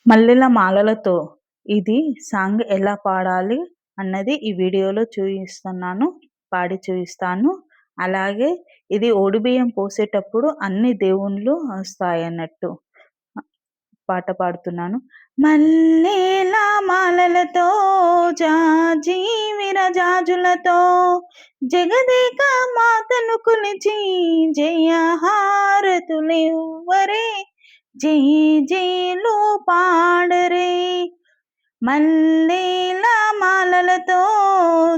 మల్లెల మాలలతో ఇది సాంగ్ ఎలా పాడాలి అన్నది ఈ వీడియోలో చూయిస్తున్నాను. పాడి చూయిస్తాను. అలాగే ఇది ఓడిబియ్యం పోసేటప్పుడు అన్ని దేవుళ్ళు వస్తాయన్నట్టు. పాట పాడుతున్నాను. మల్లెల మాలలతో జాజి విరజాజులతో జగదేక మాతను కొలిచి జయహారతులివ్వరే జై జైలు పాడరే. మల్లెల మాలలతో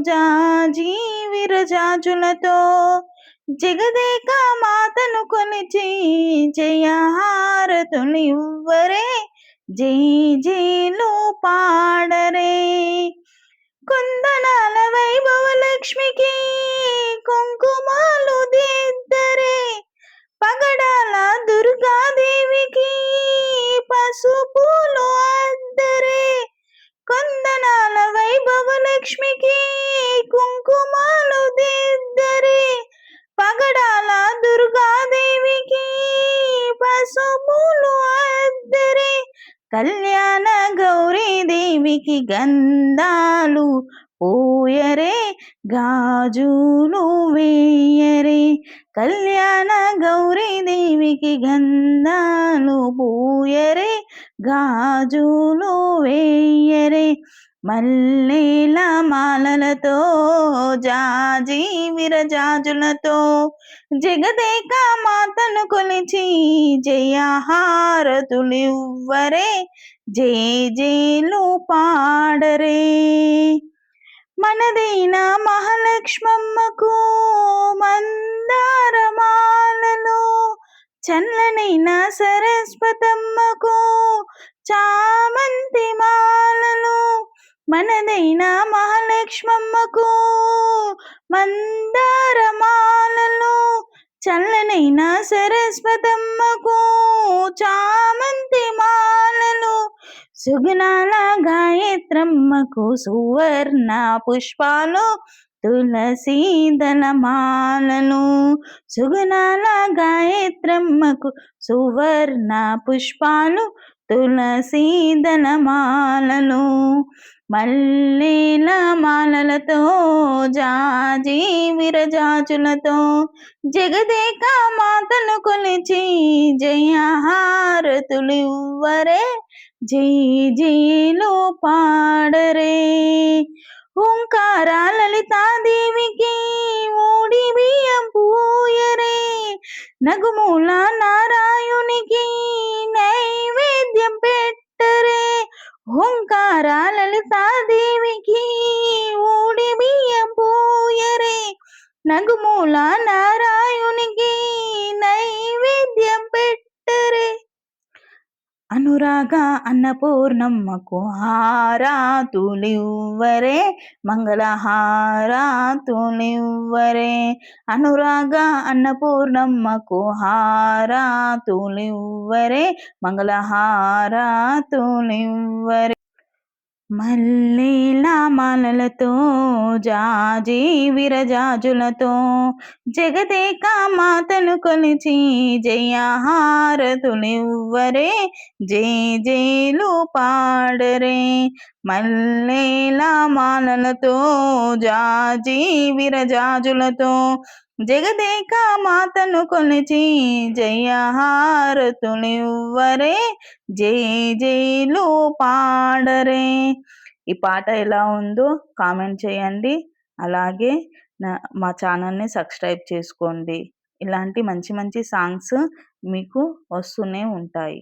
జాజి విరజాజులతో జగదేక మాతను కొలిచి జయహారతులివ్వరే జై జైలు పాడరే. కుందనాల వైభవ లక్ష్మికి కుంకుమాలు దిద్దరే, పగడాల దుర్గాదేవికి పసుపులు అద్దరే. కుందనాల వైభవ లక్ష్మికి కుంకుమాలు దిద్దరే, పగడాల దుర్గాదేవికి పసుపులు అద్దరే. కళ్యాణ గౌరీదేవికి గంధాలు పోయరే, గాజులు వేయరే. కళ్యాణ గౌరీదేవికి గంధాలు పూయరే, గాజులు వేయరే. మల్లెల మాలలతో జాజి విరజాజులతో జగదేక మాతను కొలిచి జయహారతులివ్వరే జై జైలు పాడరే. మనదైన మహాలక్ష్మమ్మకు మందారమాలలో, చల్లనైన సరస్వతమ్మకు చామంతి మాలలో. మనదైన మహాలక్ష్మమ్మకు మందారమాలలో, చల్లనైన సరస్వతమ్మకు చామంతి మాలలో. సుగుణాల గాయత్రమ్మకు సువర్ణ పుష్పాలు తులసి దళమాలను. సుగుణాల గాయత్రమ్మకు సువర్ణ పుష్పాలు తులసి దళమాలను. మల్లెల మాలలతో జాజి విరజాజులతో జగదేక మాతను కొలిచి జయహారతులివ్వరే జై జైలు పాడరే. ఓంకార లలితాదేవికి ఓడి బియ్యం పూయరే, నగుమూల నారాయణునికి నైవేద్యం పెట్టరే. ఓంకార లలితాదేవికి ఓడి బియ్యం పూయరే, నగుమూల నారాయణునికి నైవేద్యం పెట్టరే. అనురాగ అన్నపూర్ణమ్మకు హారతులివ్వరే, మంగళహారతులివ్వరే. అనురాగ అన్నపూర్ణమ్మకు హారతులివ్వరే, మంగళహారతులివ్వరే. మల్లెల మాలలతో జాజి విరజాజులతో జగదేక మాతను కొలిచి జయహారతులివ్వరే జై జైలు పాడరే. మల్లెల మాలలతో జాజి విరజాజులతో జగదేక మాతను కొలిచి జయహారతులివ్వరే జై జైలు పాడరే. ఈ పాట ఎలా ఉందో కామెంట్ చేయండి. అలాగే మా ఛానల్ని సబ్స్క్రైబ్ చేసుకోండి. ఇలాంటి మంచి మంచి సాంగ్స్ మీకు వస్తూనే ఉంటాయి.